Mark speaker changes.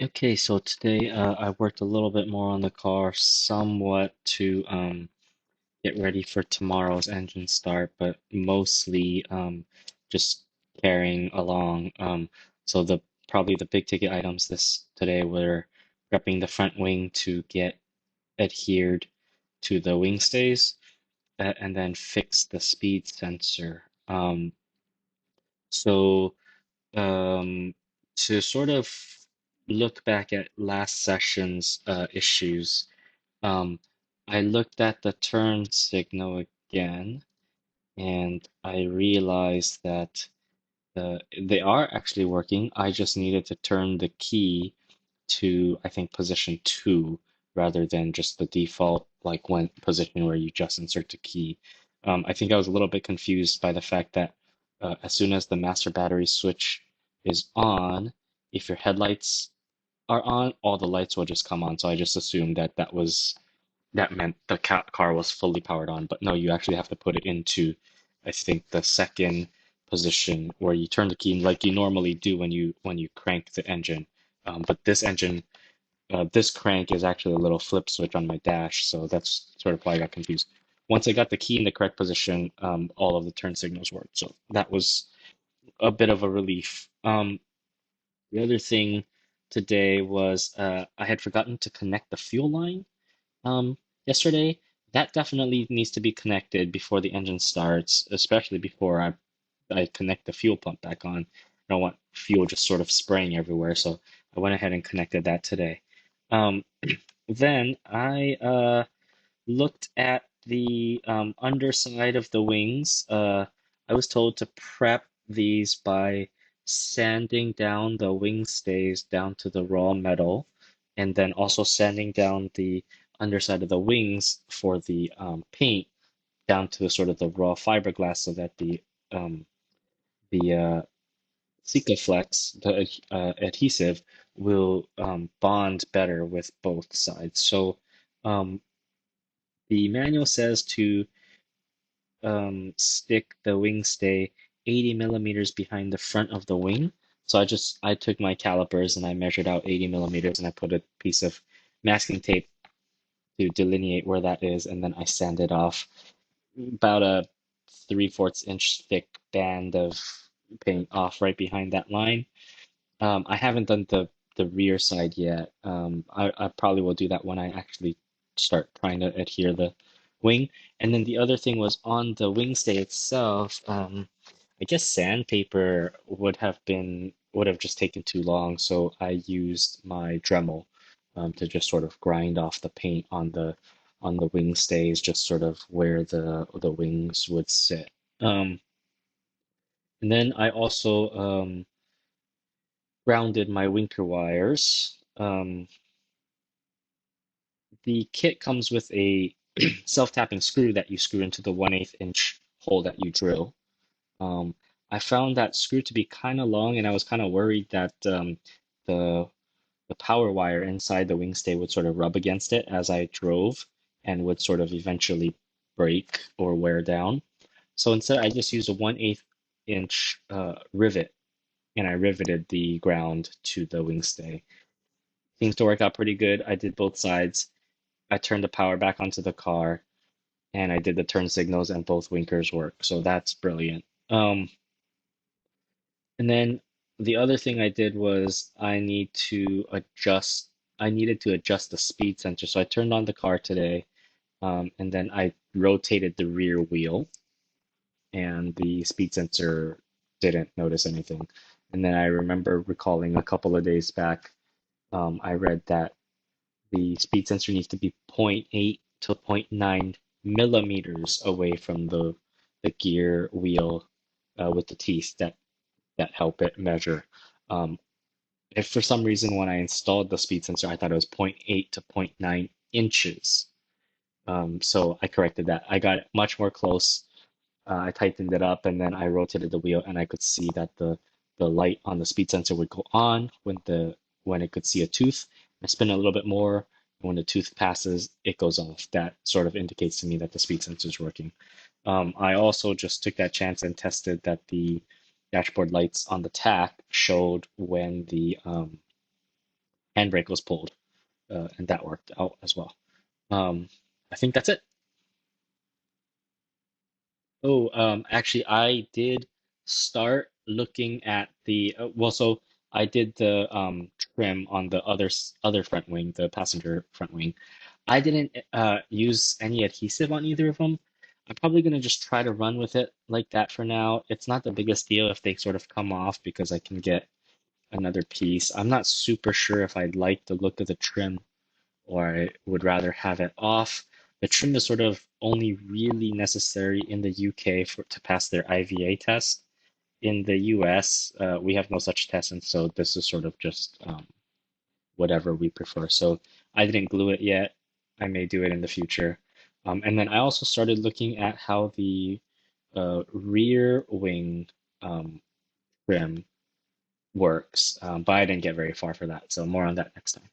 Speaker 1: Okay, so today I worked a little bit more on the car, somewhat to get ready for tomorrow's engine start, but mostly just carrying along. So the probably the big ticket items this today were prepping the front wing to get adhered to the wing stays, and then fix the speed sensor. So to sort of look back at last session's issues, um, I looked at the turn signal again, and I realized that they are actually working. I just needed to turn the key to, I think, position two rather than just the default, like one position where you just insert the key. I think I was a little bit confused by the fact that as soon as the master battery switch is on, if your headlights are on, all the lights will just come on. So I just assumed that that meant the car was fully powered on. But no, you actually have to put it into, I think, the second position where you turn the key like you normally do when you crank the engine. But this crank is actually a little flip switch on my dash, so that's sort of why I got confused. Once I got the key in the correct position, all of the turn signals worked. So that was a bit of a relief. The other thing today was I had forgotten to connect the fuel line yesterday. That definitely needs to be connected before the engine starts, especially before I connect the fuel pump back on. I don't want fuel just sort of spraying everywhere, so I went ahead and connected that today. Um, then I looked at the underside of the wings. I was told to prep these by sanding down the wing stays down to the raw metal, and then also sanding down the underside of the wings for the paint down to the sort of the raw fiberglass so that um, the Sikaflex, the adhesive, will bond better with both sides. So um, the manual says to stick the wing stay 80 millimeters behind the front of the wing. So I took my calipers and I measured out 80 millimeters and I put a piece of masking tape to delineate where that is, and then I sanded off about a 3/4 inch thick band of paint off right behind that line. I haven't done the rear side yet. I probably will do that when I actually start trying to adhere the wing. And then the other thing was on the wing stay itself. I guess sandpaper would have just taken too long, so I used my Dremel to just sort of grind off the paint on the wing stays, just sort of where the wings would sit. Um, and then I also grounded my winter wires. The kit comes with a self-tapping screw that you screw into the 1/8 inch hole that you drill. Um, I found that screw to be kind of long, and I was kind of worried that the the power wire inside the wing stay would sort of rub against it as I drove and would sort of eventually break or wear down. So instead, I just used a 1/8 inch rivet, and I riveted the ground to the wing stay. Seems to work out pretty good. I did both sides. I turned the power back onto the car and I did the turn signals and both winkers work. So that's brilliant. And then the other thing I did was I needed to adjust the speed sensor. So I turned on the car today, and then I rotated the rear wheel and the speed sensor didn't notice anything. And then I remember recalling a couple of days back, I read that the speed sensor needs to be zero point 0.8 to zero point 0.9 millimeters away from the gear wheel with the teeth that help it measure. Um, if for some reason when I installed the speed sensor, I thought it was zero point 0.8 to zero point 0.9 inches. So I corrected that. I got it much more close. I tightened it up and then I rotated the wheel and I could see that the light on the speed sensor would go on when it could see a tooth. I spin it a little bit more. When the tooth passes, it goes off. That sort of indicates to me that the speed sensor is working. I also just took that chance and tested that the dashboard lights on the tack showed when handbrake was pulled, and that worked out as well. Um, I think that's it. Oh, actually, I did start looking at the well, so I did the trim on the other front wing, the passenger front wing. I didn't use any adhesive on either of them. I'm probably gonna just try to run with it like that for now. It's not the biggest deal if they sort of come off because I can get another piece. I'm not super sure if I'd like the look of the trim or I would rather have it off. The trim is sort of only really necessary in the UK for to pass their IVA test. In the US, we have no such test, and so this is sort of just whatever we prefer. So I didn't glue it yet. I may do it in the future. And then I also started looking at how the rear wing trim works, but I didn't get very far for that. So more on that next time.